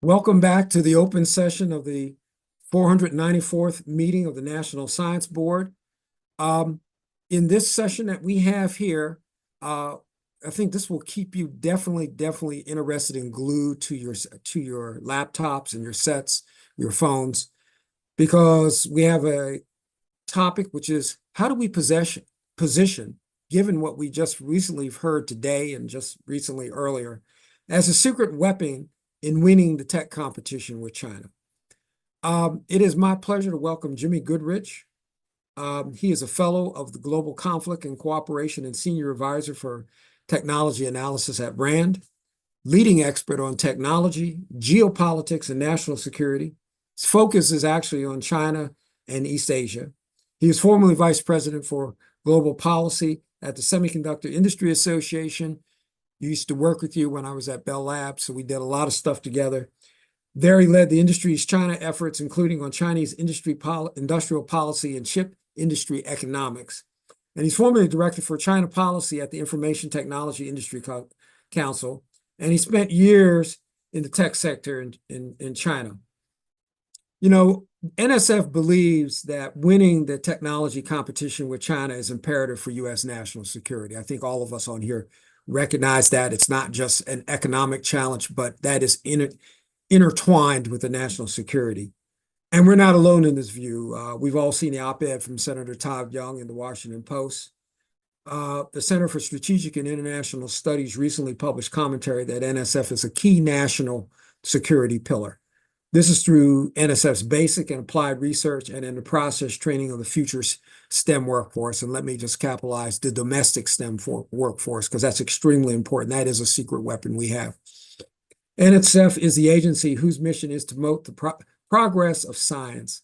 Welcome back to the open session of the 494th meeting of the National Science Board. In this session that we have here, I think this will keep you definitely interested and glued to your laptops and your sets, your phones, because we have a topic which is how do we position, given what we just recently heard today and just recently earlier, as a secret weapon in winning the tech competition with China. It is my pleasure to welcome Jimmy Goodrich. He is a fellow of the Global Conflict and Cooperation and Senior Advisor for Technology Analysis at RAND, leading expert on technology, geopolitics, and national security. His focus is actually on China and East Asia. He is formerly Vice President for Global Policy at the Semiconductor Industry Association. Used to work with you when I was at Bell Labs, so we did a lot of stuff together. There he led the industry's China efforts, including on Chinese industrial policy and chip industry economics. And he's formerly director for China policy at the Information Technology Industry Council, and he spent years in the tech sector in China. You know, NSF believes that winning the technology competition with China is imperative for U.S. national security. I think all of us on here recognize that it's not just an economic challenge, but that is intertwined with the national security. And we're not alone in this view. We've all seen the op-ed from Senator Todd Young in the Washington Post. The Center for Strategic and International Studies recently published commentary that NSF is a key national security pillar. This is through NSF's basic and applied research and in the process training of the future STEM workforce. And let me just capitalize the domestic STEM workforce, because that's extremely important. That is a secret weapon we have. NSF is the agency whose mission is to promote the progress of science,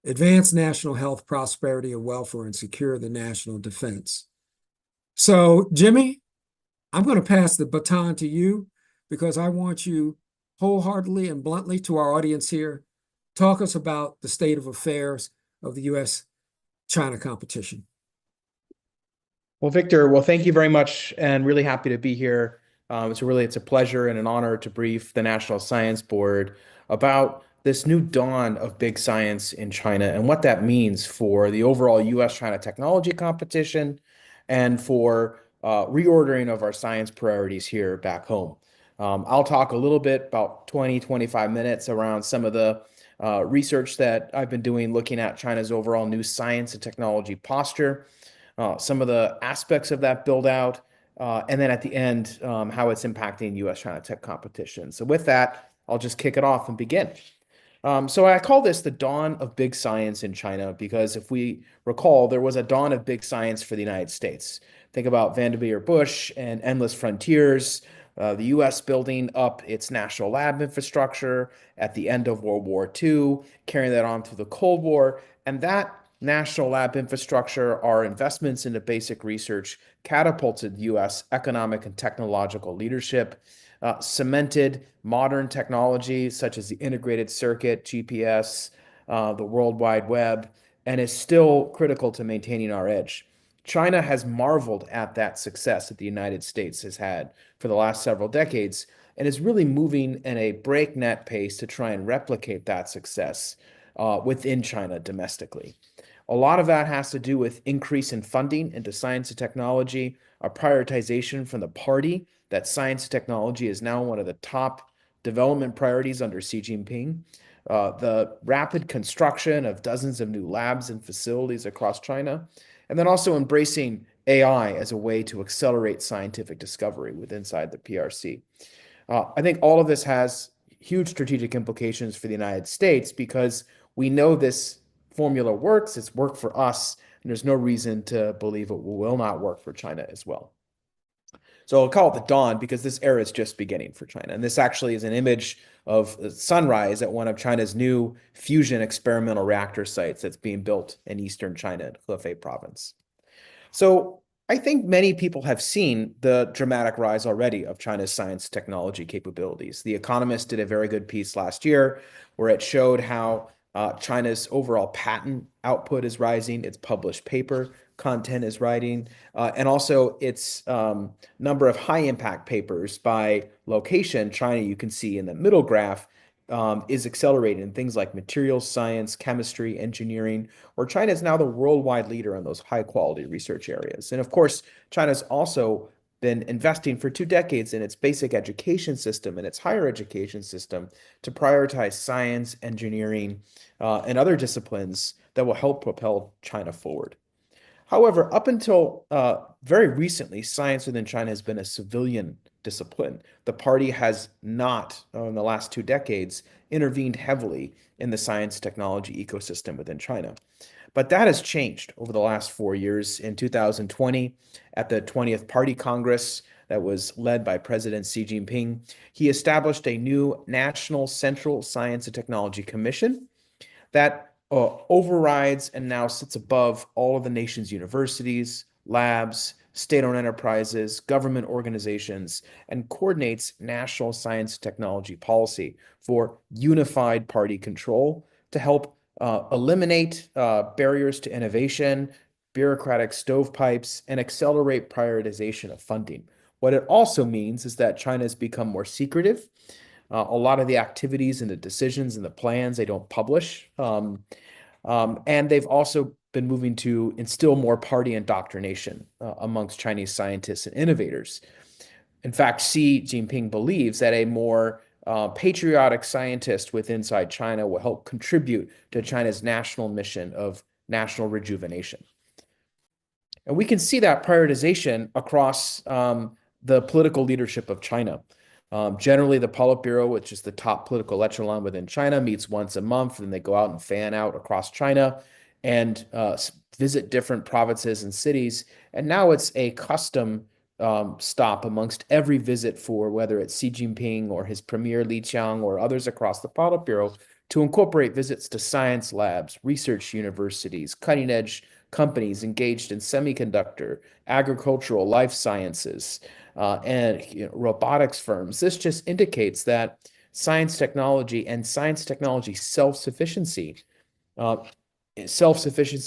advance national health, prosperity, and welfare, and secure the national defense. So, Jimmy, I'm going to pass the baton to you because I want you wholeheartedly and bluntly to our audience here, talk us about the state of affairs of the U.S.-China competition. Well, Victor, thank you very much, and really happy to be here. It's a pleasure and an honor to brief the National Science Board about this new dawn of big science in China and what that means for the overall U.S.-China technology competition and for reordering of our science priorities here back home. I'll talk a little bit, about 25 minutes, around some of the research that I've been doing looking at China's overall new science and technology posture, some of the aspects of that build out, and then at the end, how it's impacting U.S.-China tech competition. So with that, I'll just kick it off and begin. So I call this the dawn of big science in China because if we recall, there was a dawn of big science for the United States. Think about Vanderbilt Bush and Endless Frontiers, the U.S. building up its national lab infrastructure at the end of World War II, carrying that on through the Cold War. And that national lab infrastructure, our investments into basic research, catapulted U.S. economic and technological leadership, cemented modern technology such as the integrated circuit, GPS, the World Wide Web, and is still critical to maintaining our edge. China has marveled at that success that the United States has had for the last several decades and is really moving in a breakneck pace to try and replicate that success within China domestically. A lot of that has to do with increase in funding into science and technology, a prioritization from the party that science and technology is now one of the top development priorities under Xi Jinping, the rapid construction of dozens of new labs and facilities across China, and then also embracing AI as a way to accelerate scientific discovery inside the PRC. I think all of this has huge strategic implications for the United States because we know this formula works, it's worked for us, and there's no reason to believe it will not work for China as well. So I'll call it the dawn because this era is just beginning for China. And this actually is an image of the sunrise at one of China's new fusion experimental reactor sites that's being built in eastern China, in Hefei province. So I think many people have seen the dramatic rise already of China's science technology capabilities. The Economist did a very good piece last year where it showed how China's overall patent output is rising, its published paper content is rising, and also its number of high-impact papers by location. China, you can see in the middle graph, is accelerating in things like materials science, chemistry, engineering, where China is now the worldwide leader in those high quality research areas. And of course, China's also been investing for 2 decades in its basic education system and its higher education system to prioritize science, engineering, and other disciplines that will help propel China forward. However, up until very recently, science within China has been a civilian discipline. The party has not, in the last 2 decades, intervened heavily in the science technology ecosystem within China. But that has changed over the last 4 years. In 2020, at the 20th Party Congress that was led by President Xi Jinping, he established a new National Central Science and Technology Commission that overrides and now sits above all of the nation's universities, labs, state-owned enterprises, government organizations, and coordinates national science technology policy for unified party control to help eliminate barriers to innovation, bureaucratic stovepipes, and accelerate prioritization of funding. What it also means is that China has become more secretive. A lot of the activities and the decisions and the plans they don't publish. And they've also been moving to instill more party indoctrination amongst Chinese scientists and innovators. In fact, Xi Jinping believes that a more patriotic scientist with inside China will help contribute to China's national mission of national rejuvenation. And we can see that prioritization across the political leadership of China. Generally, the Politburo, which is the top political echelon within China, meets once a month, and they go out and fan out across China and visit different provinces and cities. And now it's a custom stop amongst every visit for whether it's Xi Jinping or his premier Li Qiang or others across the Politburo to incorporate visits to science labs, research universities, cutting-edge companies engaged in semiconductor, agricultural, life sciences, and robotics firms. This just indicates that science technology and science technology self-sufficiency,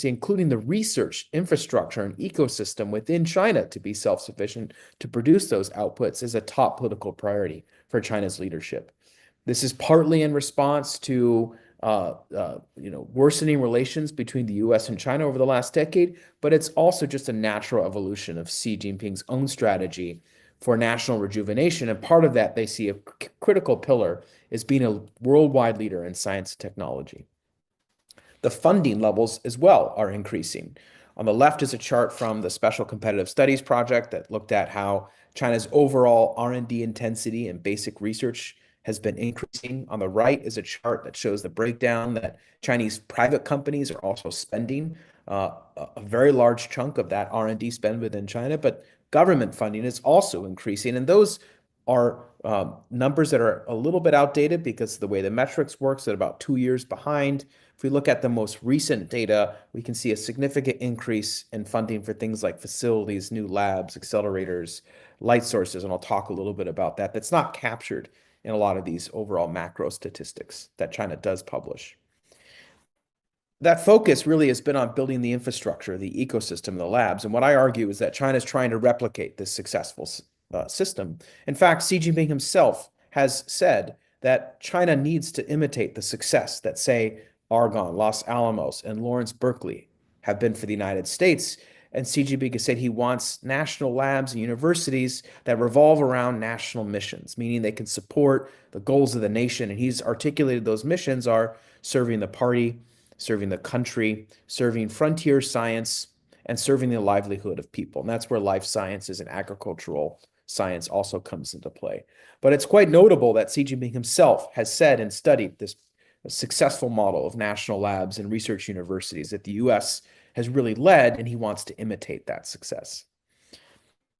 including the research infrastructure and ecosystem within China to be self-sufficient to produce those outputs, is a top political priority for China's leadership. This is partly in response to worsening relations between the US and China over the last decade, but it's also just a natural evolution of Xi Jinping's own strategy for national rejuvenation. And part of that, they see a critical pillar is being a worldwide leader in science and technology. The funding levels as well are increasing. On the left is a chart from the Special Competitive Studies Project that looked at how China's overall R&D intensity and basic research has been increasing. On the right is a chart that shows the breakdown that Chinese private companies are also spending a very large chunk of that R&D spend within China, but government funding is also increasing. And those are numbers that are a little bit outdated because the way the metrics works at about 2 years behind. If we look at the most recent data, we can see a significant increase in funding for things like facilities, new labs, accelerators, light sources, and I'll talk a little bit about that. That's not captured in a lot of these overall macro statistics that China does publish. That focus really has been on building the infrastructure, the ecosystem, the labs. And what I argue is that China is trying to replicate this successful system. In fact, Xi Jinping himself has said that China needs to imitate the success that, say, Argonne, Los Alamos, and Lawrence Berkeley have been for the United States. And Xi Jinping has said he wants national labs and universities that revolve around national missions, meaning they can support the goals of the nation. And he's articulated those missions are serving the party, serving the country, serving frontier science, and serving the livelihood of people. And that's where life sciences and agricultural science also comes into play. But it's quite notable that Xi Jinping himself has said and studied this successful model of national labs and research universities that the US has really led, and he wants to imitate that success.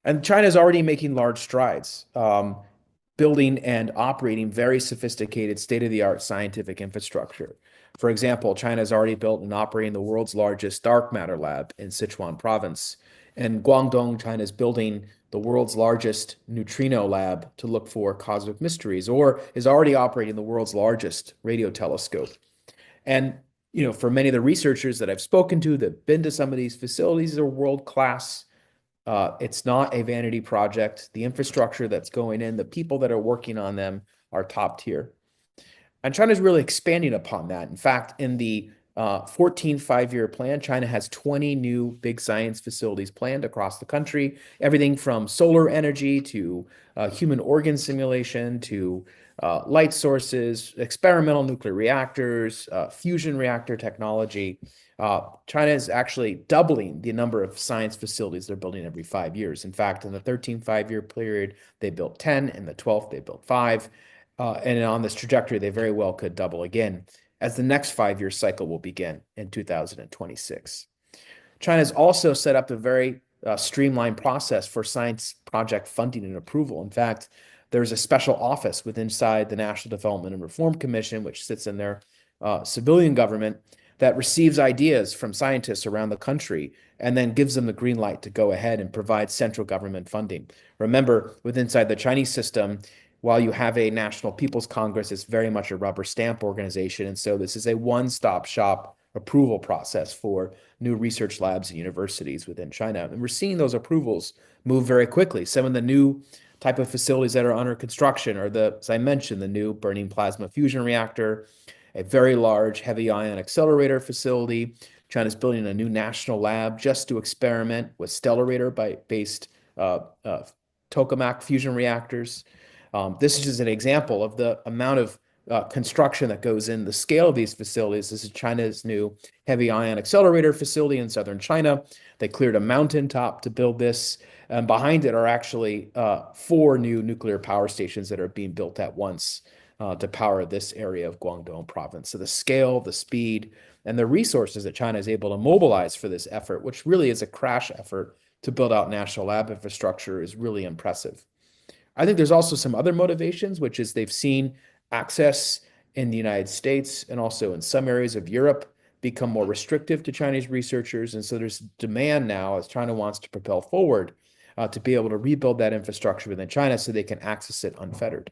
And China is already making large strides, building and operating very sophisticated state-of-the-art scientific infrastructure. For example, China has already built and operating the world's largest dark matter lab in Sichuan province. And Guangdong, China is building the world's largest neutrino lab to look for cosmic mysteries, or is already operating the world's largest radio telescope. And for many of the researchers that I've spoken to that have been to some of these facilities, they're world-class. It's not a vanity project. The infrastructure that's going in, the people that are working on them are top tier. And China is really expanding upon that. In fact, in the 14 5-year plan, China has 20 new big science facilities planned across the country, everything from solar energy to human organ simulation to light sources, experimental nuclear reactors, fusion reactor technology. China is actually doubling the number of science facilities they're building every 5 years. In fact, in the 13 5-year period, they built 10. In the 12th, they built 5. And on this trajectory, they very well could double again as the next 5-year cycle will begin in 2026. China has also set up a very streamlined process for science project funding and approval. In fact, there's a special office within inside the National Development and Reform Commission, which sits in their civilian government, that receives ideas from scientists around the country and then gives them the green light to go ahead and provide central government funding. Remember, within inside the Chinese system, while you have a National People's Congress, it's very much a rubber stamp organization. And so this is a one-stop shop approval process for new research labs and universities within China. And we're seeing those approvals move very quickly. Some of the new type of facilities that are under construction are as I mentioned, the new burning plasma fusion reactor, a very large heavy ion accelerator facility. China's building a new national lab just to experiment with stellarator-based tokamak fusion reactors. This is just an example of the amount of construction that goes in the scale of these facilities. This is China's new heavy ion accelerator facility in southern China. They cleared a mountaintop to build this. And behind it are actually 4 new nuclear power stations that are being built at once to power this area of Guangdong province. So the scale, the speed, and the resources that China is able to mobilize for this effort, which really is a crash effort to build out national lab infrastructure, is really impressive. I think there's also some other motivations, which is they've seen access in the United States and also in some areas of Europe become more restrictive to Chinese researchers. And so there's demand now as China wants to propel forward to be able to rebuild that infrastructure within China so they can access it unfettered.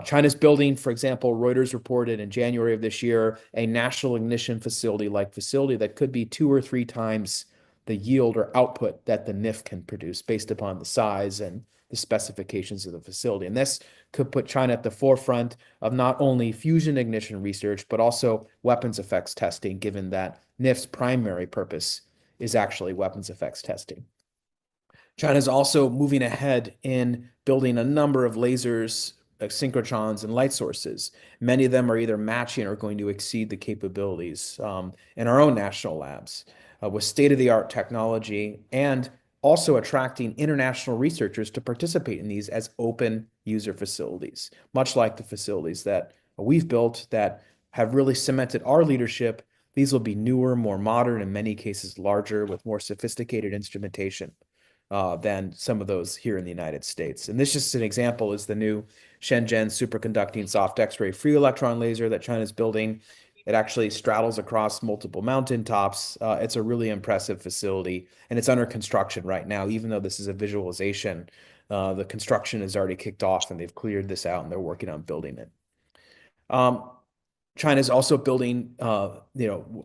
China's building, for example, Reuters reported in January of this year, a national ignition facility-like facility that could be 2 or 3 times the yield or output that the NIF can produce based upon the size and the specifications of the facility. And this could put China at the forefront of not only fusion ignition research, but also weapons effects testing, given that NIF's primary purpose is actually weapons effects testing. China is also moving ahead in building a number of lasers, synchrotrons, and light sources. Many of them are either matching or going to exceed the capabilities in our own national labs with state-of-the-art technology, and also attracting international researchers to participate in these as open user facilities, much like the facilities that we've built that have really cemented our leadership. These will be newer, more modern, in many cases larger, with more sophisticated instrumentation than some of those here in the United States. And this just an example is the new Shenzhen superconducting soft X-ray free electron laser that China's building. It actually straddles across multiple mountaintops. It's a really impressive facility, and it's under construction right now. Even though this is a visualization, the construction has already kicked off, and they've cleared this out, and they're working on building it. China is also building,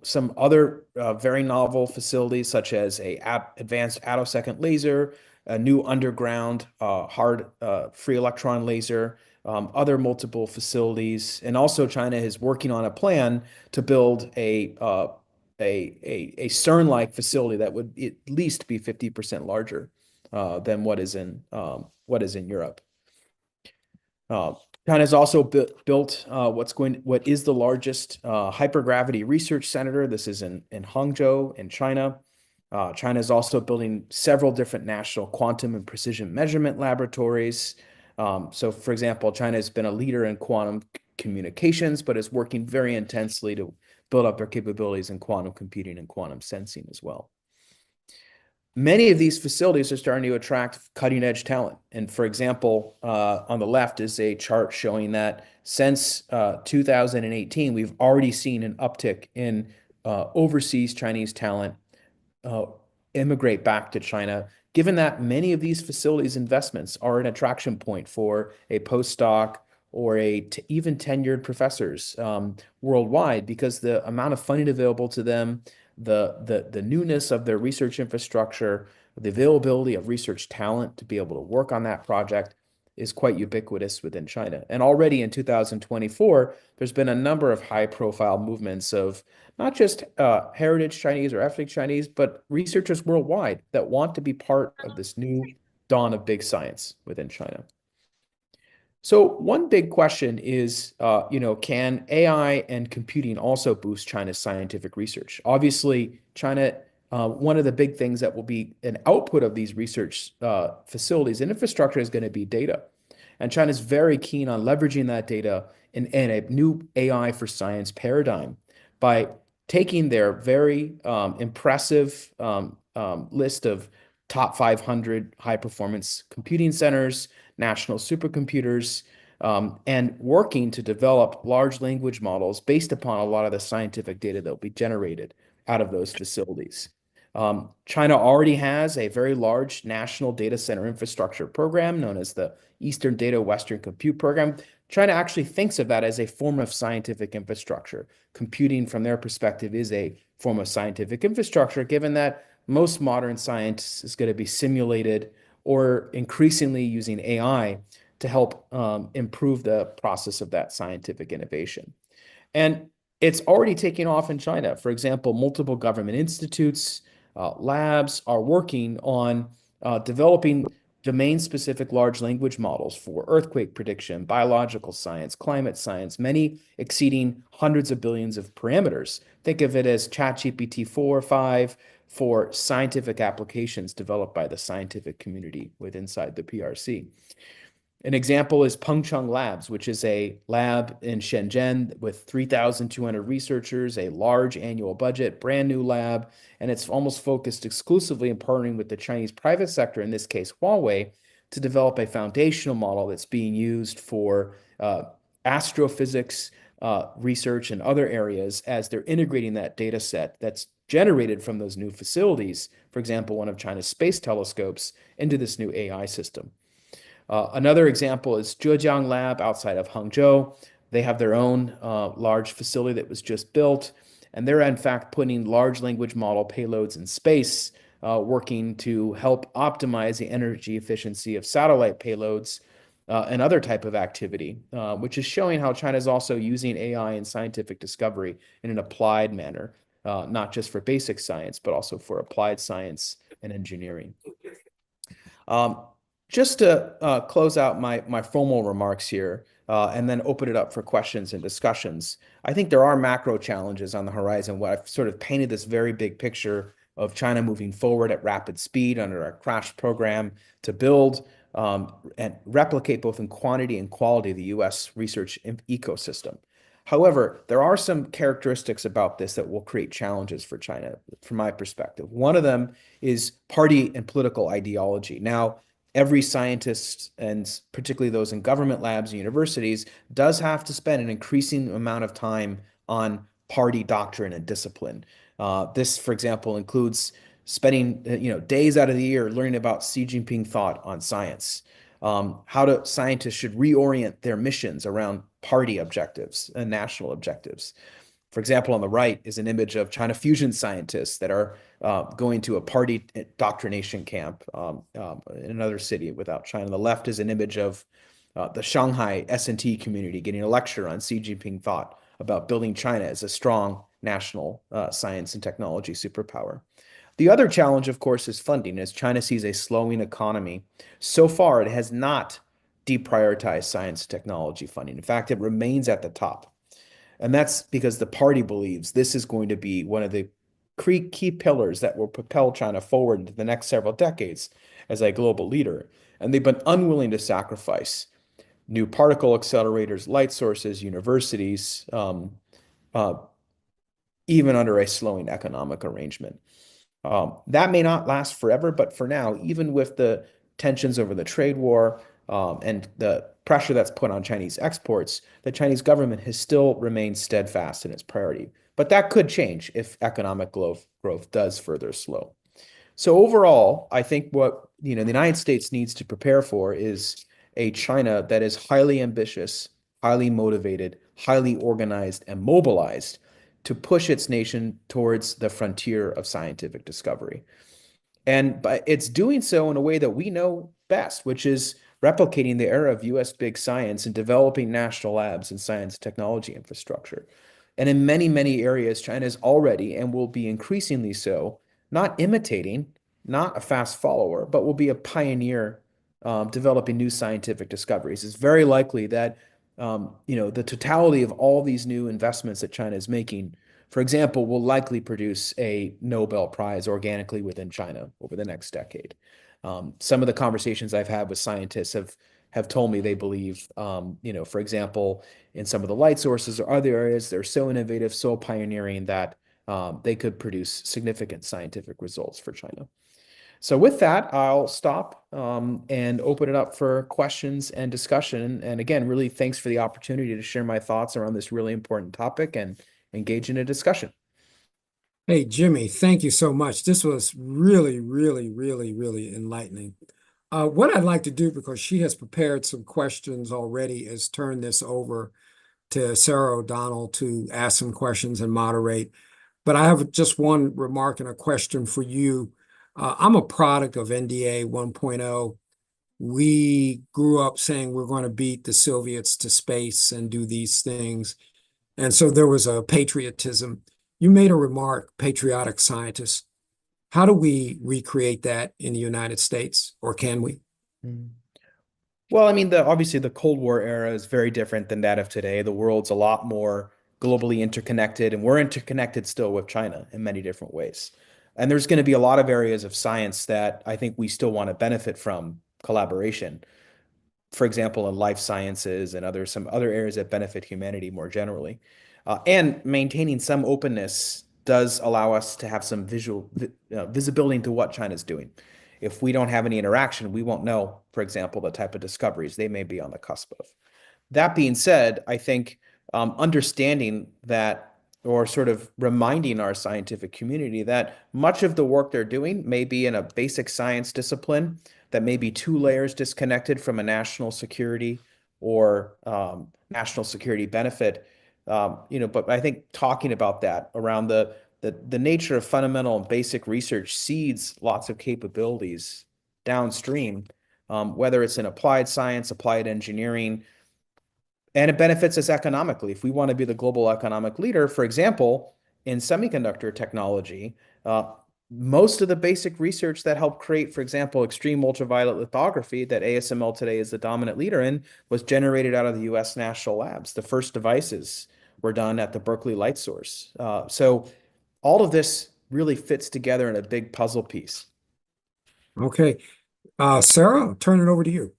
some other very novel facilities, such as a advanced attosecond laser, a new underground hard free electron laser, other multiple facilities, and also China is working on a plan to build a CERN-like facility that would at least be 50% larger than what is in Europe. China has also built what is the largest hypergravity research center. This is in Hangzhou in China. China is also building several different national quantum and precision measurement laboratories. So, for example, China has been a leader in quantum communications, but is working very intensely to build up their capabilities in quantum computing and quantum sensing as well. Many of these facilities are starting to attract cutting-edge talent. And for example, on the left is a chart showing that since 2018, we've already seen an uptick in overseas Chinese talent immigrate back to China, given that many of these facilities investments are an attraction point for a postdoc or even tenured professors worldwide, because the amount of funding available to them, the newness of their research infrastructure, the availability of research talent to be able to work on that project is quite ubiquitous within China. And already in 2024, there's been a number of high-profile movements of not just heritage Chinese or ethnic Chinese, but researchers worldwide that want to be part of this new dawn of big science within China. So one big question is, can AI and computing also boost China's scientific research? Obviously, China, one of the big things that will be an output of these research facilities and infrastructure is going to be data. And China is very keen on leveraging that data in a new AI for science paradigm by taking their very impressive list of top 500 high performance computing centers, national supercomputers, and working to develop large language models based upon a lot of the scientific data that will be generated out of those facilities. China already has a very large national data center infrastructure program known as the Eastern Data Western Compute Program. China actually thinks of that as a form of scientific infrastructure. Computing, from their perspective, is a form of scientific infrastructure, given that most modern science is going to be simulated or increasingly using AI to help improve the process of that scientific innovation. And it's already taking off in China. For example, multiple government institutes, labs are working on developing domain-specific large language models for earthquake prediction, biological science, climate science, many exceeding hundreds of billions of parameters. Think of it as ChatGPT 4 or 5 for scientific applications developed by the scientific community inside the PRC. An example is Pengcheng Labs, which is a lab in Shenzhen with 3,200 researchers, a large annual budget, brand new lab, and it's almost focused exclusively in partnering with the Chinese private sector, in this case, Huawei, to develop a foundational model that's being used for astrophysics research and other areas as they're integrating that data set that's generated from those new facilities, for example, one of China's space telescopes, into this new AI system. Another example is Zhejiang Lab outside of Hangzhou. They have their own large facility that was just built, and they're in fact putting large language model payloads in space, working to help optimize the energy efficiency of satellite payloads and other type of activity, which is showing how China is also using AI and scientific discovery in an applied manner, not just for basic science, but also for applied science and engineering. Just to close out my formal remarks here and then open it up for questions and discussions, I think there are macro challenges on the horizon. What I've sort of painted this very big picture of China moving forward at rapid speed under our crash program to build and replicate both in quantity and quality the U.S. research ecosystem. However, there are some characteristics about this that will create challenges for China, from my perspective. One of them is party and political ideology. Now, every scientist, and particularly those in government labs and universities, does have to spend an increasing amount of time on party doctrine and discipline. This, for example, includes spending days out of the year learning about Xi Jinping thought on science, how scientists should reorient their missions around party objectives and national objectives. For example, on the right is an image of China fusion scientists that are going to a party indoctrination camp in another city without China. On the left is an image of the Shanghai S&T community getting a lecture on Xi Jinping thought about building China as a strong national science and technology superpower. The other challenge, of course, is funding. As China sees a slowing economy, so far it has not deprioritized science and technology funding. In fact, it remains at the top. And that's because the party believes this is going to be one of the key pillars that will propel China forward into the next several decades as a global leader. And they've been unwilling to sacrifice new particle accelerators, light sources, universities, even under a slowing economic arrangement. That may not last forever, but for now, even with the tensions over the trade war and the pressure that's put on Chinese exports, the Chinese government has still remained steadfast in its priority. But that could change if economic growth does further slow. So overall, I think what the United States needs to prepare for is a China that is highly ambitious, highly motivated, highly organized, and mobilized to push its nation towards the frontier of scientific discovery. And it's doing so in a way that we know best, which is replicating the era of US big science and developing national labs and science technology infrastructure. And in many, many areas, China is already and will be increasingly so, not imitating, not a fast follower, but will be a pioneer developing new scientific discoveries. It's very likely that the totality of all these new investments that China is making, for example, will likely produce a Nobel Prize organically within China over the next decade. Some of the conversations I've had with scientists have told me they believe, for example, in some of the light sources or other areas, they're so innovative, so pioneering that they could produce significant scientific results for China. So with that, I'll stop and open it up for questions and discussion. And again, really thanks for the opportunity to share my thoughts around this really important topic and engage in a discussion. Hey, Jimmy, thank you so much. This was really, really, really, really enlightening. What I'd like to do, because she has prepared some questions already, is turn this over to Sarah O'Donnell to ask some questions and moderate. But I have just one remark and a question for you. I'm a product of NDA 1.0. We grew up saying we're going to beat the Soviets to space and do these things. And so there was a patriotism. You made a remark, patriotic scientists. How do we recreate that in the United States, or can we? Mm. Well, I mean, obviously the Cold War era is very different than that of today. The world's a lot more globally interconnected, and we're interconnected still with China in many different ways. And there's going to be a lot of areas of science that I think we still want to benefit from collaboration. For example, in life sciences and some other areas that benefit humanity more generally. And maintaining some openness does allow us to have some visibility into what China's doing. If we don't have any interaction, we won't know, for example, the type of discoveries they may be on the cusp of. That being said, I think understanding that or sort of reminding our scientific community that much of the work they're doing may be in a basic science discipline that may be two layers disconnected from a national security or national security benefit. But I think talking about that around the nature of fundamental and basic research seeds lots of capabilities downstream, whether it's in applied science, applied engineering, and it benefits us economically. If we want to be the global economic leader, for example, in semiconductor technology, most of the basic research that helped create, for example, extreme ultraviolet lithography that ASML today is the dominant leader in was generated out of the US national labs. The first devices were done at the Berkeley Light Source. So all of this really fits together in a big puzzle piece. Okay. Sarah, I'll turn it over to you.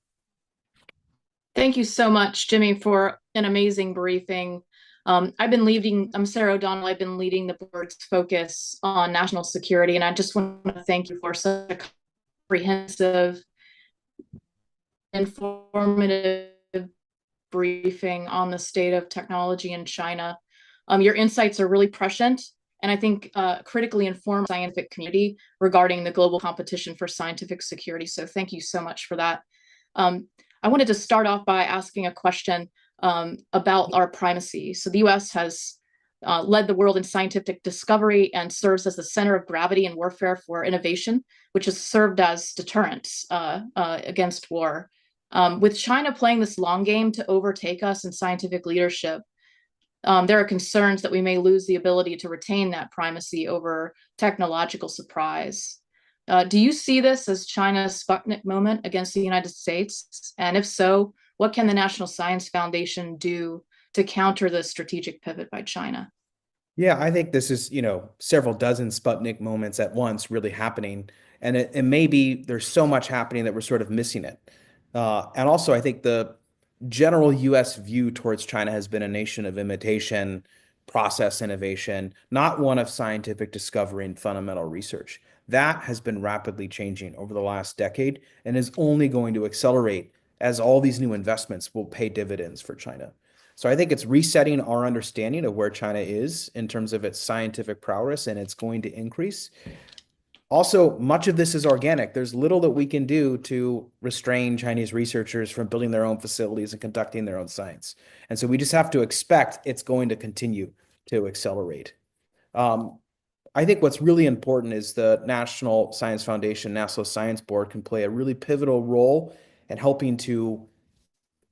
Thank you so much, Jimmy, for an amazing briefing. I'm Sarah O'Donnell. I've been leading the board's focus on national security, and I just want to thank you for such a comprehensive, informative briefing on the state of technology in China. Your insights are really prescient, and I think critically inform the scientific community regarding the global competition for scientific security. So thank you so much for that. I wanted to start off by asking a question about our primacy. So the US has led the world in scientific discovery and serves as the center of gravity in warfare for innovation, which has served as deterrence against war. With China playing this long game to overtake us in scientific leadership, there are concerns that we may lose the ability to retain that primacy over technological surprise. Do you see this as China's Sputnik moment against the United States? And if so, what can the National Science Foundation do to counter the strategic pivot by China? Yeah, I think this is, several dozen Sputnik moments at once really happening. And it may be there's so much happening that we're sort of missing it. And also, I think the general US view towards China has been a nation of imitation, process innovation, not one of scientific discovery and fundamental research. That has been rapidly changing over the last decade and is only going to accelerate as all these new investments will pay dividends for China. So I think it's resetting our understanding of where China is in terms of its scientific prowess, and it's going to increase. Also, much of this is organic. There's little that we can do to restrain Chinese researchers from building their own facilities and conducting their own science. And so we just have to expect it's going to continue to accelerate. I think what's really important is the National Science Foundation, National Science Board can play a really pivotal role and helping to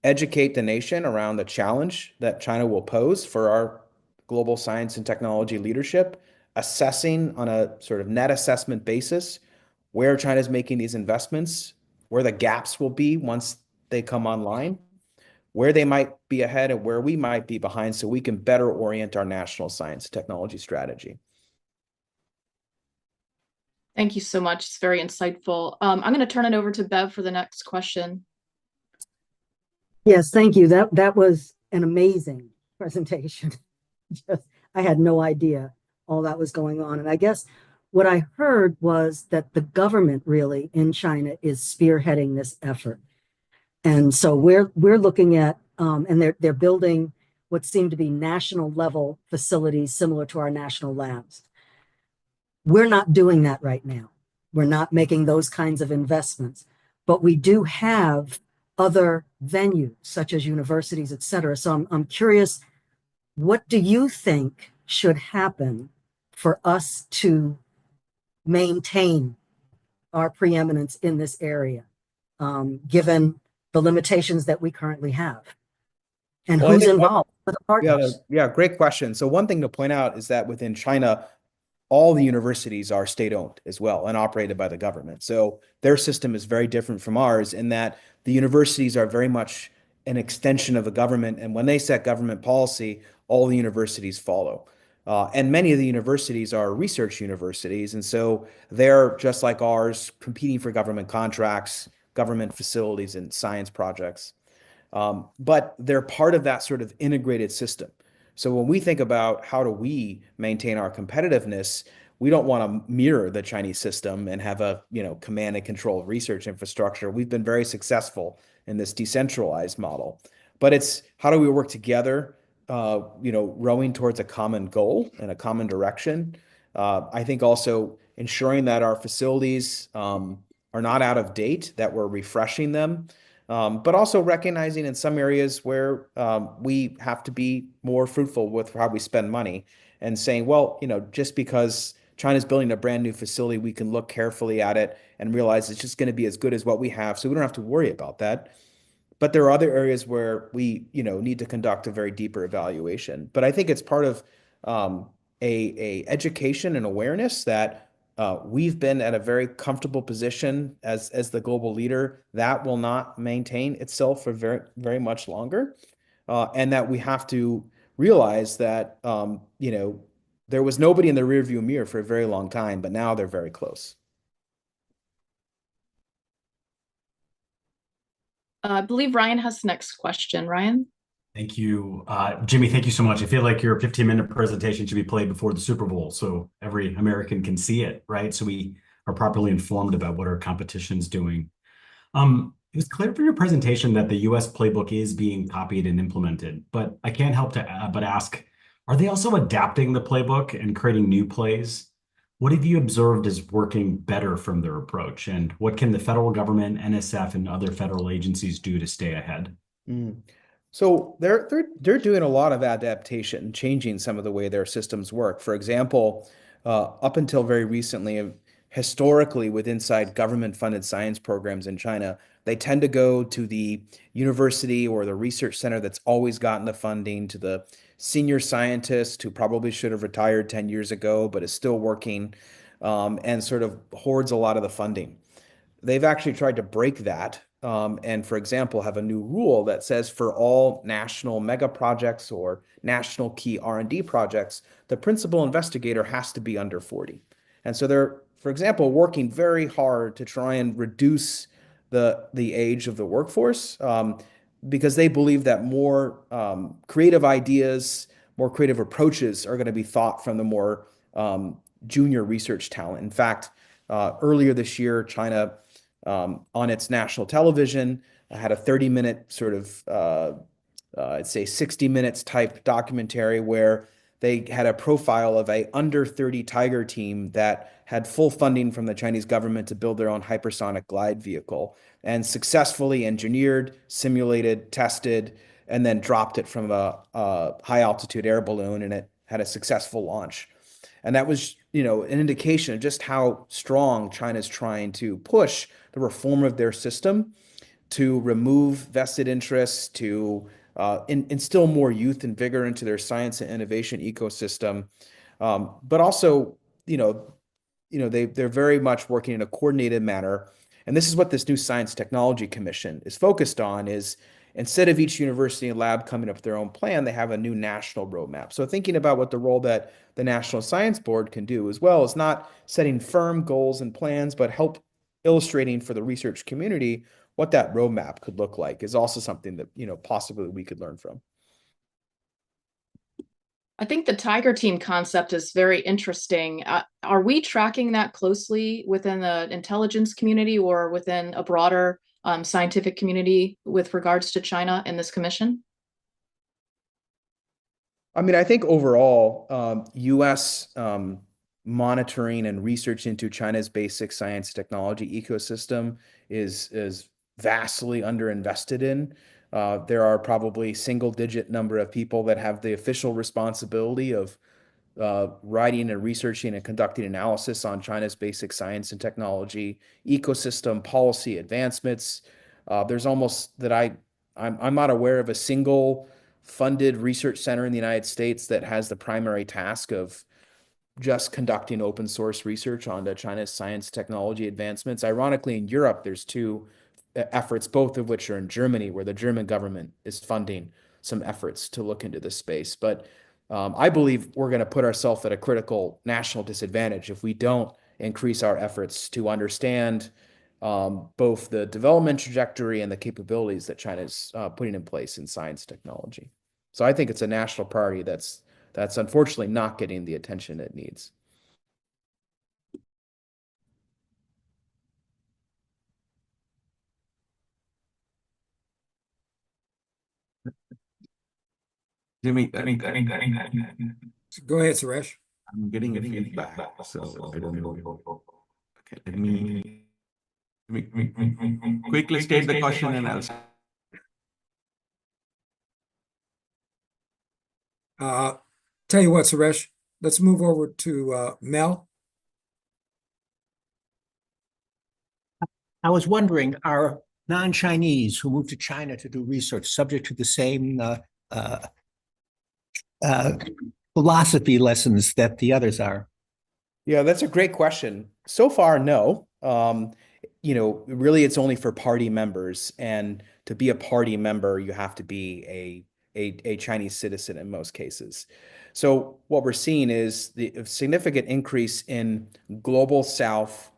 educate the nation around the challenge that China will pose for our global science and technology leadership, assessing on a sort of net assessment basis where China's making these investments, where the gaps will be once they come online, where they might be ahead and where we might be behind, so we can better orient our national science and technology strategy. Thank you so much. It's very insightful. I'm going to turn it over to Bev for the next question. Yes, thank you. That was an amazing presentation. I had no idea all that was going on. And I guess what I heard was that the government really in China is spearheading this effort. And so we're looking at and they're building what seem to be national level facilities similar to our national labs. We're not doing that right now. We're not making those kinds of investments, but we do have other venues such as universities, et cetera. So I'm curious, what do you think should happen for us to maintain our preeminence in this area, given the limitations that we currently have? And Well, who's involved with the partners? Yeah, great question. So one thing to point out is that within China, all the universities are state-owned as well and operated by the government. So their system is very different from ours in that the universities are very much an extension of the government. And when they set government policy, all the universities follow. And many of the universities are research universities. And so they're just like ours, competing for government contracts, government facilities, and science projects. But they're part of that sort of integrated system. So when we think about how do we maintain our competitiveness, we don't want to mirror the Chinese system and have a, command and control research infrastructure. We've been very successful in this decentralized model, but it's how do we work together, rowing towards a common goal and a common direction. I think also ensuring that our facilities are not out of date, that we're refreshing them. But also recognizing in some areas where we have to be more fruitful with how we spend money and saying, well, just because China's building a brand new facility, we can look carefully at it and realize it's just going to be as good as what we have. So we don't have to worry about that. But there are other areas where we, need to conduct a very deeper evaluation. But I think it's part of a education and awareness that we've been at a very comfortable position as the global leader. That will not maintain itself for very, very much longer. And that we have to realize that, there was nobody in the rearview mirror for a very long time, but now they're very close. I believe Ryan has the next question. Ryan? Thank you. Jimmy, thank you so much. I feel like your 15-minute presentation should be played before the Super Bowl so every American can see it, right? So we are properly informed about what our competition's doing. It was clear from your presentation that the US playbook is being copied and implemented, but I can't help but ask, are they also adapting the playbook and creating new plays? What have you observed as working better from their approach? And what can the federal government, NSF, and other federal agencies do to stay ahead? So they're doing a lot of adaptation, changing some of the way their systems work. For example, up until very recently, historically, with inside government-funded science programs in China, they tend to go to the university or the research center that's always gotten the funding, to the senior scientist who probably should have retired 10 years ago but is still working, and sort of hoards a lot of the funding. They've actually tried to break that. And for example, have a new rule that says for all national mega projects or national key R&D projects, the principal investigator has to be under 40. And so they're, for example, working very hard to try and reduce the age of the workforce, because they believe that more creative ideas, more creative approaches are going to be thought from the more junior research talent. In fact, earlier this year, China, on its national television, had a 30-minute sort of, I'd say 60 minutes type documentary where they had a profile of a under 30 Tiger team that had full funding from the Chinese government to build their own hypersonic glide vehicle and successfully engineered, simulated, tested, and then dropped it from a high altitude air balloon, and it had a successful launch. And that was, an indication of just how strong China's trying to push the reform of their system to remove vested interests, to instill more youth and vigor into their science and innovation ecosystem. But also, they're very much working in a coordinated manner. And this is what this new Science Technology Commission is focused on, is instead of each university and lab coming up with their own plan, they have a new national roadmap. So thinking about what the role that the National Science Board can do as well is not setting firm goals and plans, but help illustrating for the research community what that roadmap could look like is also something that, possibly we could learn from. I think the Tiger Team concept is very interesting. Are we tracking that closely within the intelligence community or within a broader scientific community with regards to China in this commission? I mean, I think overall, U.S. Monitoring and research into China's basic science technology ecosystem is vastly underinvested in. There are probably single-digit number of people that have the official responsibility of writing and researching and conducting analysis on China's basic science and technology ecosystem policy advancements. There's almost that I'm not aware of a single funded research center in the United States that has the primary task of just conducting open source research onto China's science technology advancements. Ironically, in Europe, there's two efforts, both of which are in Germany, where the German government is funding some efforts to look into this space. But I believe we're going to put ourselves at a critical national disadvantage if we don't increase our efforts to understand both the development trajectory and the capabilities that China's putting in place in science technology. So I think it's a national priority that's unfortunately not getting the attention it needs. Jimmy, Go ahead, Suresh. I'm getting a feedback, so I don't know. Okay, let me quickly state the question and I'll. Tell you what, Suresh, let's move over to Mel. I was wondering, are non-Chinese who move to China to do research subject to the same philosophy lessons that the others are? Yeah, that's a great question. So far, no. Really, it's only for party members, and to be a party member, you have to be a Chinese citizen in most cases. So what we're seeing is the significant increase in global South,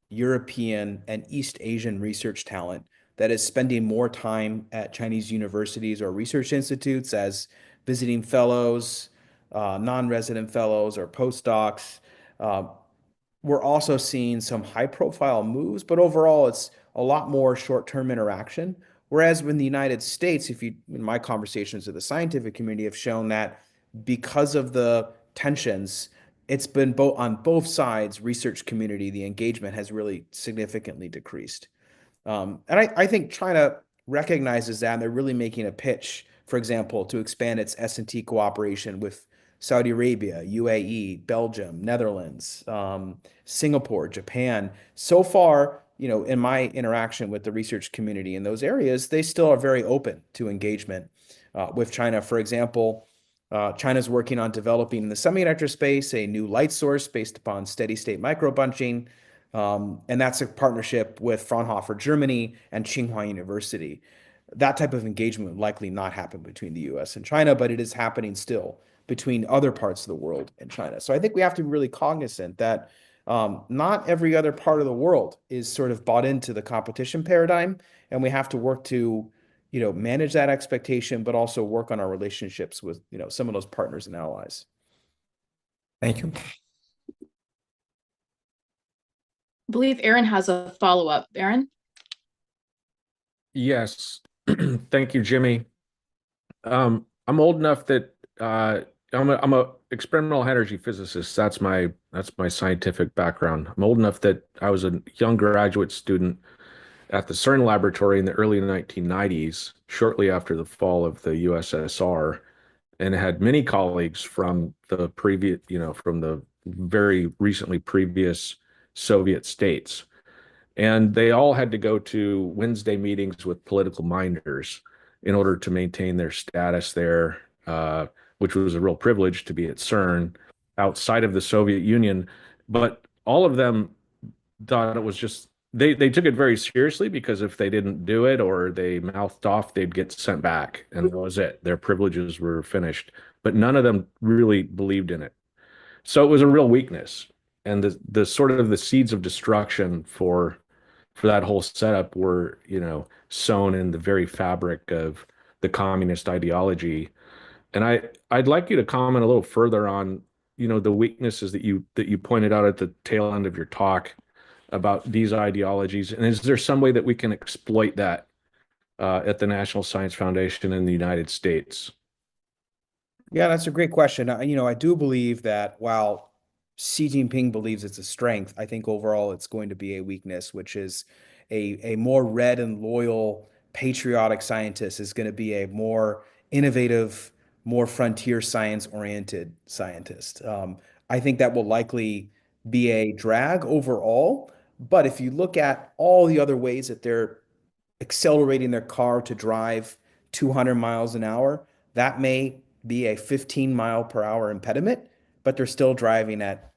European, and East Asian research talent that is spending more time at Chinese universities or research institutes as visiting fellows, non-resident fellows, or postdocs. We're also seeing some high-profile moves, but overall, it's a lot more short-term interaction. Whereas in the United States, in my conversations with the scientific community have shown that because of the tensions, it's been on both sides, research community, the engagement has really significantly decreased. And I think China recognizes that, and they're really making a pitch, for example, to expand its S&T cooperation with Saudi Arabia, UAE, Belgium, Netherlands, Singapore, Japan. So far, in my interaction with the research community in those areas, they still are very open to engagement with China. For example, China's working on developing in the semiconductor space a new light source based upon steady state microbunching. And that's a partnership with Fraunhofer, Germany, and Tsinghua University. That type of engagement would likely not happen between the US and China, but it is happening still between other parts of the world and China. So I think we have to be really cognizant that not every other part of the world is sort of bought into the competition paradigm, and we have to work to manage that expectation, but also work on our relationships with some of those partners and allies. Thank you. I believe Aaron has a follow-up. Aaron? Yes. Thank you, Jimmy. I'm old enough that I'm a experimental energy physicist. That's my scientific background. I'm old enough that I was a young graduate student at the CERN laboratory in the early 1990s, shortly after the fall of the USSR, and had many colleagues from the very recently previous Soviet states. And they all had to go to Wednesday meetings with political minders in order to maintain their status there, which was a real privilege to be at CERN outside of the Soviet Union. But all of them thought it was just they took it very seriously, because if they didn't do it or they mouthed off, they'd get sent back, and that was it. Their privileges were finished. But none of them really believed in it. So it was a real weakness. And the sort of the seeds of destruction for that whole setup were, sown in the very fabric of the communist ideology. And I'd like you to comment a little further on, the weaknesses that you pointed out at the tail end of your talk about these ideologies. And is there some way that we can exploit that at the National Science Foundation in the United States? Yeah, that's a great question. I do believe that while Xi Jinping believes it's a strength, I think overall it's going to be a weakness, which is a more red and loyal, patriotic scientist is going to be a more innovative, more frontier science-oriented scientist. I think that will likely be a drag overall. But if you look at all the other ways that they're accelerating their car to drive 200 miles an hour, that may be a 15 mile per hour impediment, but they're still driving at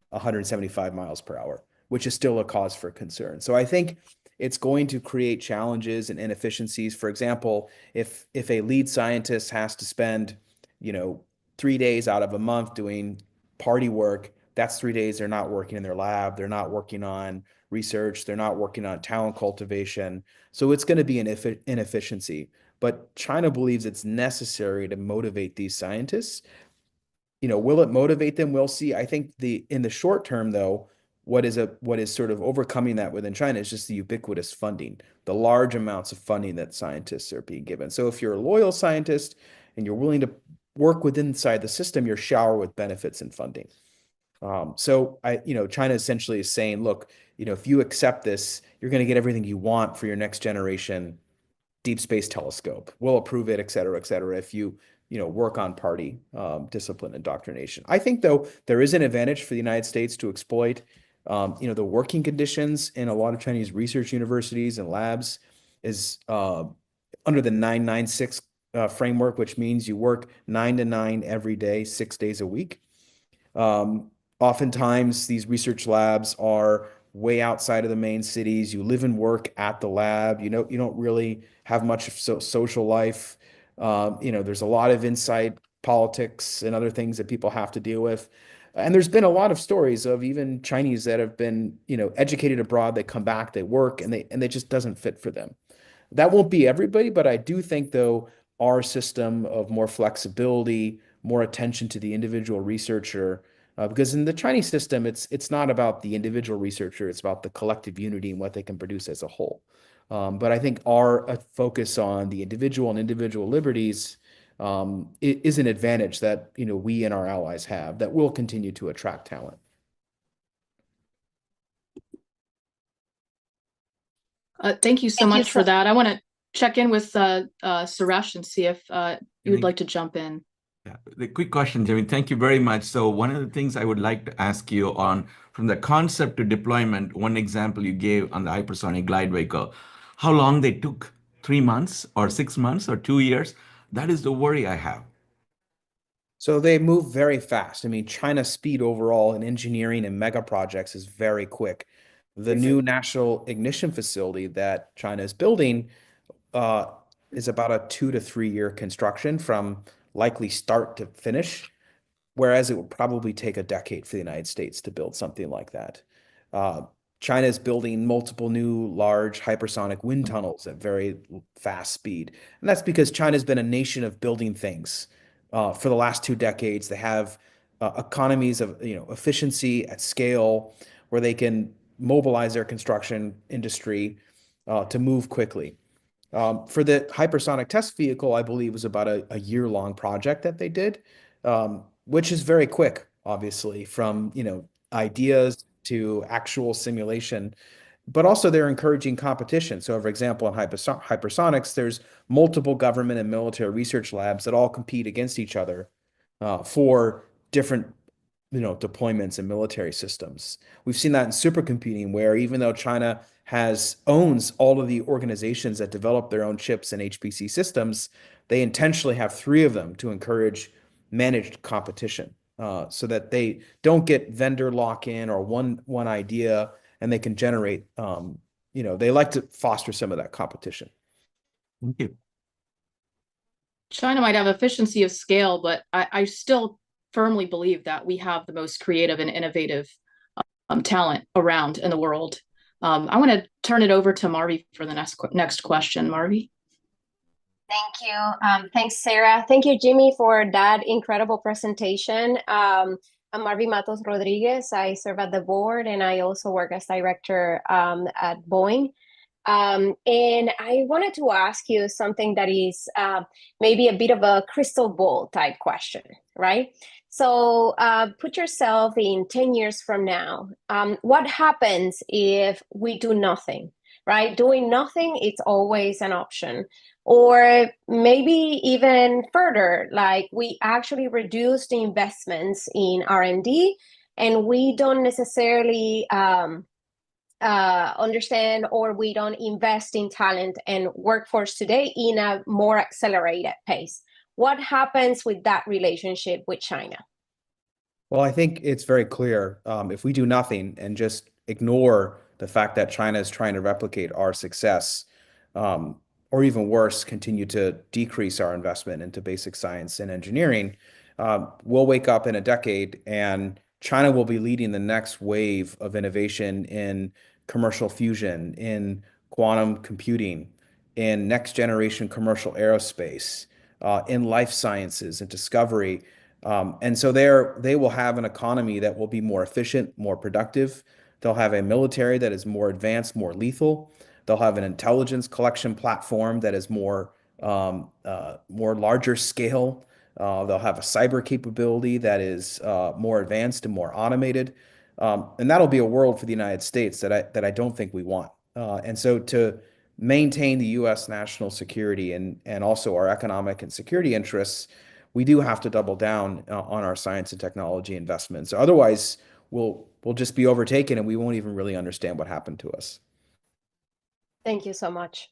175 miles per hour, which is still a cause for concern. So I think it's going to create challenges and inefficiencies. For example, if a lead scientist has to spend, 3 days out of a month doing party work, that's 3 days they're not working in their lab, they're not working on research, they're not working on talent cultivation. So it's going to be an inefficiency. But China believes it's necessary to motivate these scientists. Will it motivate them? We'll see. I think in the short term, though, what is sort of overcoming that within China is just the ubiquitous funding, the large amounts of funding that scientists are being given. So if you're a loyal scientist and you're willing to work inside the system, you're showered with benefits and funding. So China essentially is saying, look, if you accept this, you're going to get everything you want for your next generation deep space telescope. We'll approve it, et cetera, if you work on party discipline indoctrination. I think, though, there is an advantage for the United States to exploit, the working conditions in a lot of Chinese research universities and labs is under the 996 framework, which means you work 9 to 9 every day, 6 days a week. Oftentimes, these research labs are way outside of the main cities. You live and work at the lab. You don't really have much social life. There's a lot of inside politics and other things that people have to deal with. And there's been a lot of stories of even Chinese that have been, educated abroad. They come back, they work, and they just doesn't fit for them. That won't be everybody, but I do think, though, our system of more flexibility, more attention to the individual researcher, because in the Chinese system, it's not about the individual researcher, it's about the collective unity and what they can produce as a whole. But I think our focus on the individual and individual liberties is an advantage that we and our allies have that will continue to attract talent. Thank you so much for that. I want to check in with Suresh and see if you would like to jump in. Yeah, the quick question, Jimmy. Thank you very much. So one of the things I would like to ask you on, from the concept to deployment, one example you gave on the hypersonic glide vehicle, how long they took, 3 months or 6 months or 2 years? That is the worry I have. So they move very fast. I mean, China's speed overall in engineering and mega projects is very quick. The new National Ignition Facility that China is building is about a 2 to 3 year construction from likely start to finish, whereas it would probably take a decade for the United States to build something like that. China is building multiple new large hypersonic wind tunnels at very fast speed. And that's because China's been a nation of building things for the last 2 decades. They have economies of efficiency at scale where they can mobilize their construction industry to move quickly. For the hypersonic test vehicle, I believe was about a year-long project that they did, which is very quick, obviously, from ideas to actual simulation. But also they're encouraging competition. So, for example, in hypersonics, there's multiple government and military research labs that all compete against each other for different deployments and military systems. We've seen that in supercomputing, where even though China owns all of the organizations that develop their own chips and HPC systems, they intentionally have 3 of them to encourage managed competition, so that they don't get vendor lock-in or one idea, and they can generate. They like to foster some of that competition. Thank you. China might have efficiency of scale, but I still firmly believe that we have the most creative and innovative talent around in the world. I want to turn it over to Marvi for the next question. Marvi? Thank you. Thanks, Sarah. Thank you, Jimmy, for that incredible presentation. I'm Marvi Matos Rodriguez. I serve at the board, and I also work as director at Boeing. And I wanted to ask you something that is maybe a bit of a crystal ball type question, right? So put yourself in 10 years from now. What happens if we do nothing, right? Doing nothing, it's always an option. Or maybe even further, like we actually reduce the investments in R&D, and we don't necessarily understand, or we don't invest in talent and workforce today in a more accelerated pace. What happens with that relationship with China? Well, I think it's very clear. If we do nothing and just ignore the fact that China is trying to replicate our success, or even worse, continue to decrease our investment into basic science and engineering, we'll wake up in a decade and China will be leading the next wave of innovation in commercial fusion, in quantum computing, in next generation commercial aerospace, in life sciences and discovery. And so they will have an economy that will be more efficient, more productive. They'll have a military that is more advanced, more lethal. They'll have an intelligence collection platform that is more larger scale. They'll have a cyber capability that is more advanced and more automated. And that'll be a world for the United States that I don't think we want. And so to maintain the U.S. national security and also our economic and security interests, we do have to double down on our science and technology investments. Otherwise, we'll just be overtaken and we won't even really understand what happened to us. Thank you so much.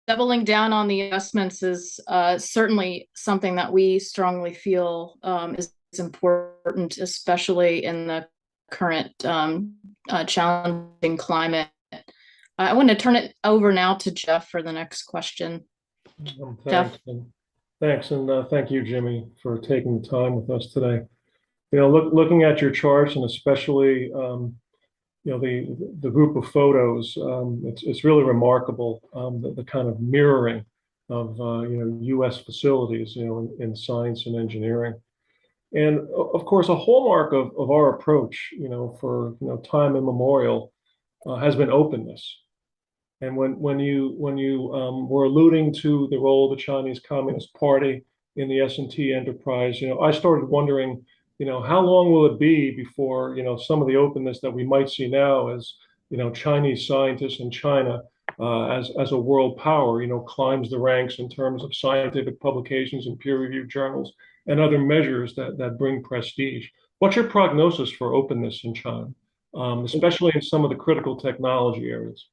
Doubling down on the investments is certainly something that we strongly feel is important, especially in the current challenging climate. I want to turn it over now to Jeff for the next question. Jeff? Thanks, and thank you, Jimmy, for taking the time with us today. Looking at your charts, and especially the group of photos, it's really remarkable, the kind of mirroring of U.S. facilities in science and engineering. And of course, a hallmark of our approach for time immemorial has been openness. And when you were alluding to the role of the Chinese Communist Party in the S&T enterprise, I started wondering, how long will it be before, some of the openness that we might see now as, Chinese scientists in China as a world power, climbs the ranks in terms of scientific publications and peer-reviewed journals and other measures that bring prestige. What's your prognosis for openness in China, especially in some of the critical technology areas?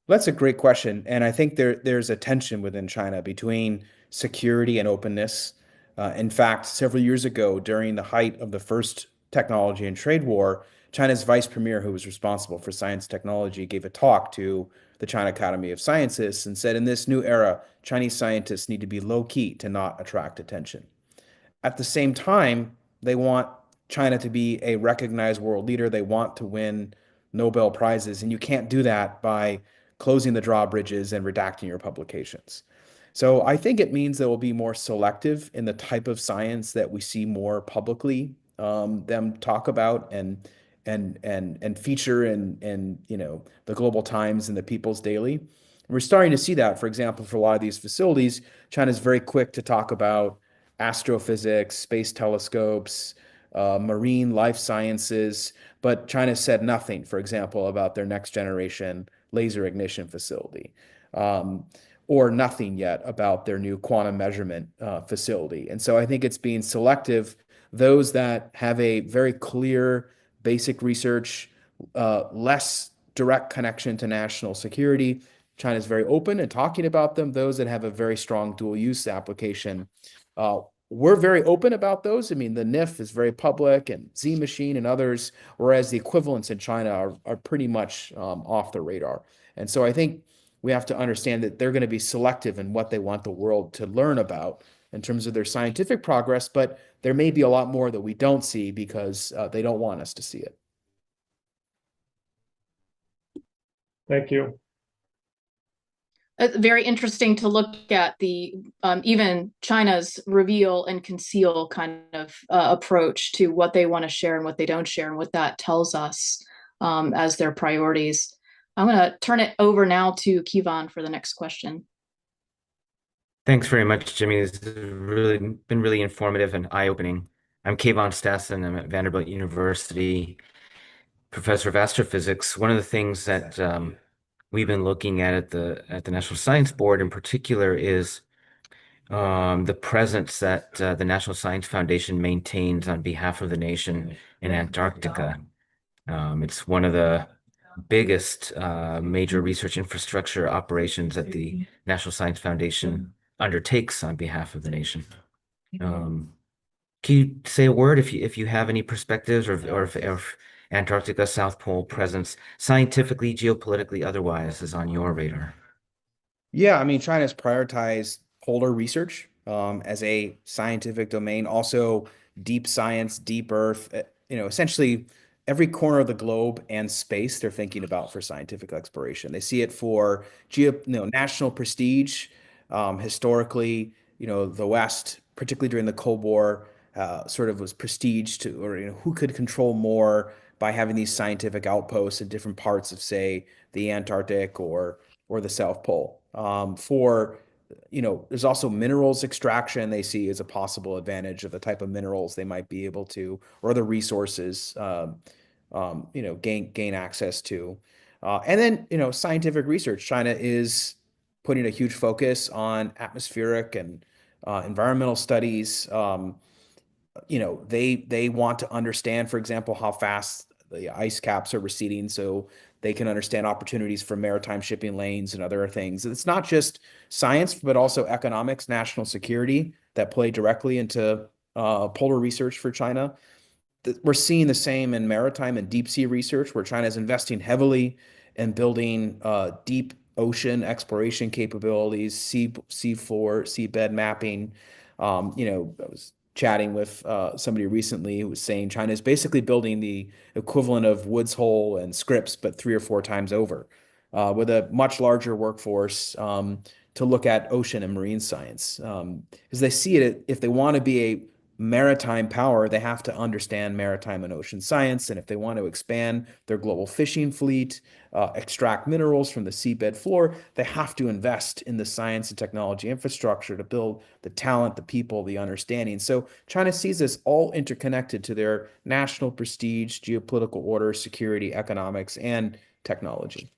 That's a great question. And I think there's a tension within China between security and openness. In fact, several years ago, during the height of the first technology and trade war, China's vice premier, who was responsible for science and technology, gave a talk to the China Academy of Sciences and said, in this new era, Chinese scientists need to be low-key to not attract attention. At the same time, they want China to be a recognized world leader. They want to win Nobel Prizes, and you can't do that by closing the drawbridges and redacting your publications. So I think it means they will be more selective in the type of science that we see more publicly them talk about and feature in the Global Times and the People's Daily. And we're starting to see that, for example, for a lot of these facilities, China's very quick to talk about astrophysics, space telescopes, marine life sciences, but China said nothing, for example, about their next generation laser ignition facility, or nothing yet about their new quantum measurement facility. And so I think it's being selective, those that have a very clear basic research, less direct connection to national security. China's very open and talking about them. Those that have a very strong dual use application, we're very open about those. I mean, the NIF is very public, and Z Machine and others, whereas the equivalents in China are pretty much off the radar. And so I think we have to understand that they're going to be selective in what they want the world to learn about in terms of their scientific progress, but there may be a lot more that we don't see because they don't want us to see it. Thank you. Very interesting to look at the even China's reveal and conceal kind of approach to what they want to share and what they don't share, and what that tells us as their priorities. I'm going to turn it over now to Kivon for the next question. Thanks very much, Jimmy. This has been really informative and eye-opening. I'm Kayvon Stassen. I'm at Vanderbilt University, professor of astrophysics. One of the things that we've been looking at the National Science Board in particular is the presence that the National Science Foundation maintains on behalf of the nation in Antarctica. It's one of the biggest major research infrastructure operations that the National Science Foundation undertakes on behalf of the nation. Can you say a word if you have any perspectives, or if Antarctica South Pole presence, scientifically, geopolitically, otherwise, is on your radar? Yeah, I mean, China's prioritized polar research as a scientific domain, also deep science, deep earth, essentially every corner of the globe and space they're thinking about for scientific exploration. They see it for national prestige. Historically, the West, particularly during the Cold War, sort of was prestige to, or who could control more by having these scientific outposts in different parts of, say, the Antarctic or the South Pole. There's also minerals extraction they see as a possible advantage of the type of minerals they might be able to, or other resources, gain access to. And then, scientific research. China is putting a huge focus on atmospheric and environmental studies. They want to understand, for example, how fast the ice caps are receding, so they can understand opportunities for maritime shipping lanes and other things. It's not just science, but also economics, national security that play directly into polar research for China. We're seeing the same in maritime and deep sea research, where China is investing heavily in building deep ocean exploration capabilities, seafloor, seabed mapping. I was chatting with somebody recently who was saying China is basically building the equivalent of Woods Hole and Scripps, but 3 or 4 times over, with a much larger workforce to look at ocean and marine science. As they see it, if they want to be a maritime power, they have to understand maritime and ocean science. And if they want to expand their global fishing fleet, extract minerals from the seabed floor, they have to invest in the science and technology infrastructure to build the talent, the people, the understanding. So China sees this all interconnected to their national prestige, geopolitical order, security, economics, and technology.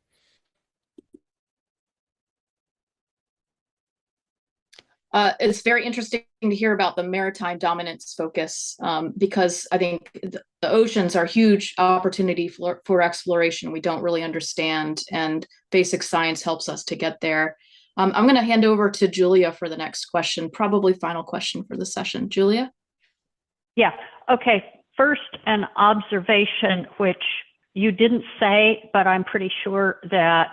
It's very interesting to hear about the maritime dominance focus, because I think the oceans are a huge opportunity for exploration we don't really understand, and basic science helps us to get there. I'm going to hand over to Julia for the next question, probably final question for the session. Julia? Yeah, okay. First, an observation which you didn't say, but I'm pretty sure that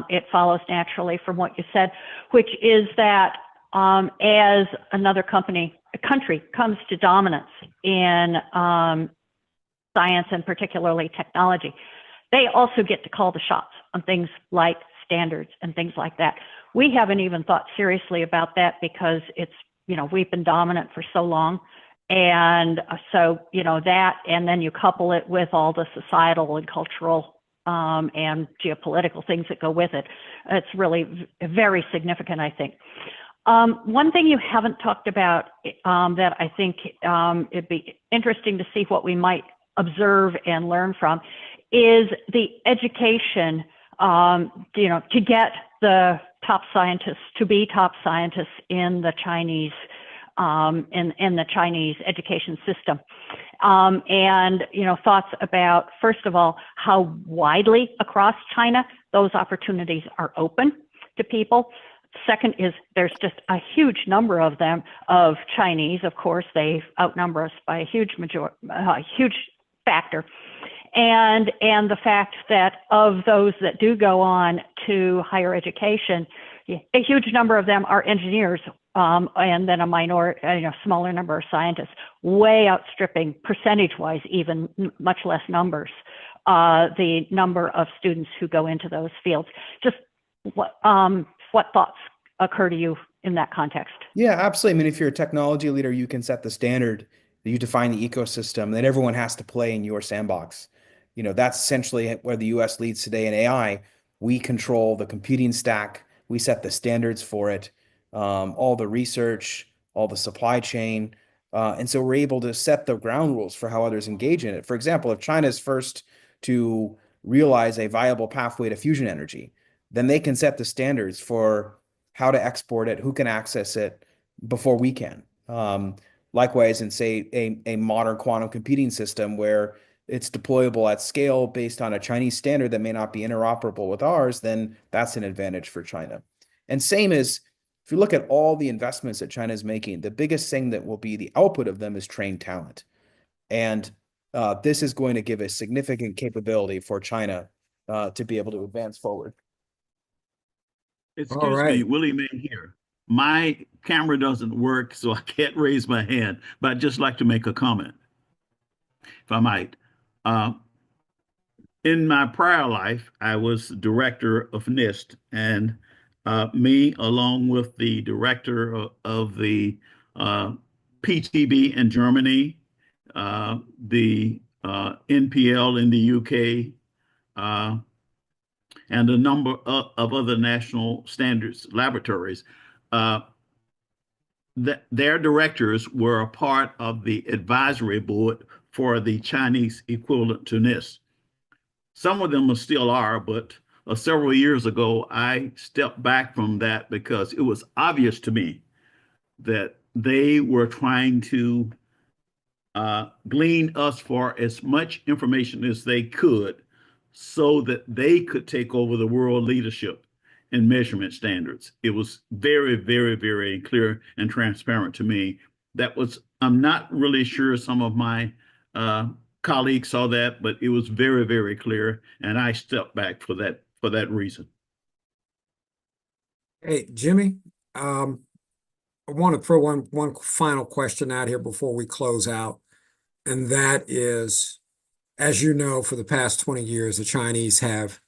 it follows naturally from what you said, which is that as another country comes to dominance in science and particularly technology, they also get to call the shots on things like standards and things like that. We haven't even thought seriously about that because it's, we've been dominant for so long. And so, that, and then you couple it with all the societal and cultural and geopolitical things that go with it. It's really very significant, I think. One thing you haven't talked about that I think it'd be interesting to see what we might observe and learn from is the education, to get the top scientists to be top scientists in the Chinese in the Chinese education system. And, thoughts about, first of all, how widely across China those opportunities are open to people. Second is there's just a huge number of them, of Chinese. Of course, they outnumber us by a huge factor. And the fact that of those that do go on to higher education, a huge number of them are engineers, and then a smaller number of scientists, way outstripping percentage-wise, even much less numbers, the number of students who go into those fields. Just what thoughts occur to you in that context? Yeah, absolutely. I mean, if you're a technology leader, you can set the standard, you define the ecosystem, then everyone has to play in your sandbox. That's essentially where the US leads today in AI. We control the computing stack. We set the standards for it, all the research, all the supply chain. And so we're able to set the ground rules for how others engage in it. For example, if China is first to realize a viable pathway to fusion energy, then they can set the standards for how to export it, who can access it before we can. Likewise, in, say, a modern quantum computing system where it's deployable at scale based on a Chinese standard that may not be interoperable with ours, then that's an advantage for China. And same as, if you look at all the investments that China is making, the biggest thing that will be the output of them is trained talent. And this is going to give a significant capability for China to be able to advance forward. Excuse me, Willie May here. My camera doesn't work, so I can't raise my hand, but I'd just like to make a comment, if I might. In my prior life, I was director of NIST, and me, along with the director of the PTB in Germany, the NPL in the UK, and a number of other national standards laboratories, their directors were a part of the advisory board for the Chinese equivalent to NIST. Some of them still are, but several years ago, I stepped back from that because it was obvious to me that they were trying to glean us for as much information as they could so that they could take over the world leadership in measurement standards. It was very, very, very clear and transparent to me. I'm not really sure some of my colleagues saw that, but it was very, very clear, and I stepped back for that reason. Hey, Jimmy, I want to throw one final question out here before we close out, and that is, as you know, for the past 20 years, the Chinese have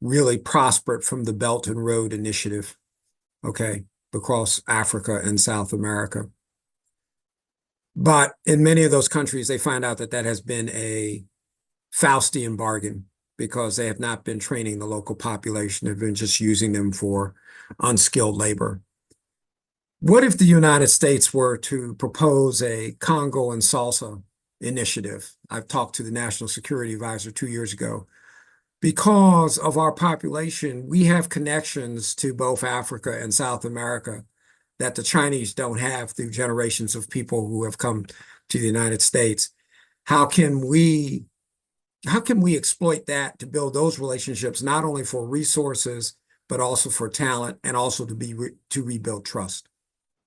really prospered from the Belt and Road Initiative, okay, across Africa and South America. But in many of those countries, they find out that has been a Faustian bargain because they have not been training the local population. They've been just using them for unskilled labor. What if the United States were to propose a Congo and Salsa initiative? I've talked to the National Security Advisor 2 years ago. Because of our population, we have connections to both Africa and South America that the Chinese don't have through generations of people who have come to the United States. How can we exploit that to build those relationships, not only for resources, but also for talent and also to rebuild trust?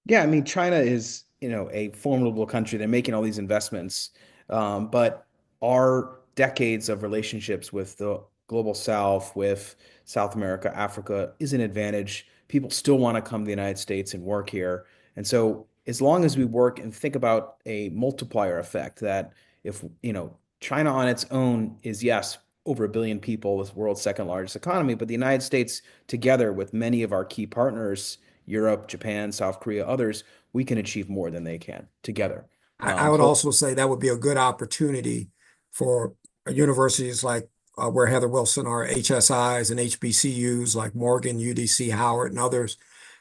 Yeah, I mean, China is, a formidable country. They're making all these investments, but our decades of relationships with the global South, with South America, Africa is an advantage. People still want to come to the United States and work here. And so as long as we work and think about a multiplier effect, that if, China on its own is, yes, over 1 billion people, with the world's second largest economy, but the United States together with many of our key partners, Europe, Japan, South Korea, others, we can achieve more than they can together. I would also say that would be a good opportunity for universities like where Heather Wilson are, HSIs and HBCUs like Morgan, UDC, Howard, and others,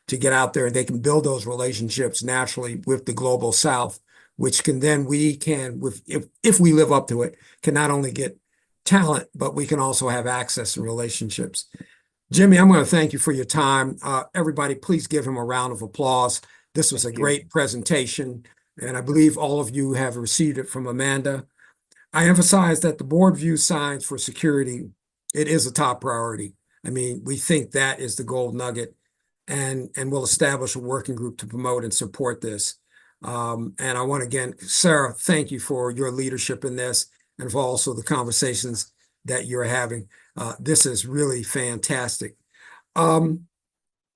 to get out there and they can build those relationships naturally with the global South, which can then if we live up to it, can not only get talent, but we can also have access and relationships. Jimmy, I'm going to thank you for your time. Everybody, please give him a round of applause. This was a Thank you. great presentation, and I believe all of you have received it from Amanda. I emphasize that the board views science for security. It is a top priority. I mean, we think that is the gold nugget, and we'll establish a working group to promote and support this. And I want to again, Sarah, thank you for your leadership in this and for also the conversations that you're having. This is really fantastic.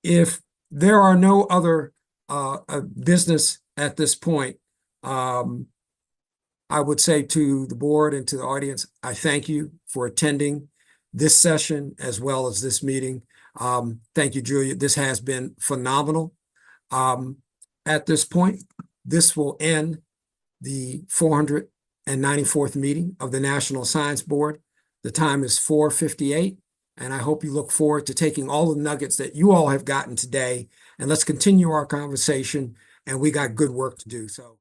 If there are no other business at this point, I would say to the board and to the audience, I thank you for attending this session as well as this meeting. Thank you, Julia. This has been phenomenal. At this point, this will end the 494th meeting of the National Science Board. The time is 4:58, and I hope you look forward to taking all the nuggets that you all have gotten today, and let's continue our conversation, and we got good work to do. So.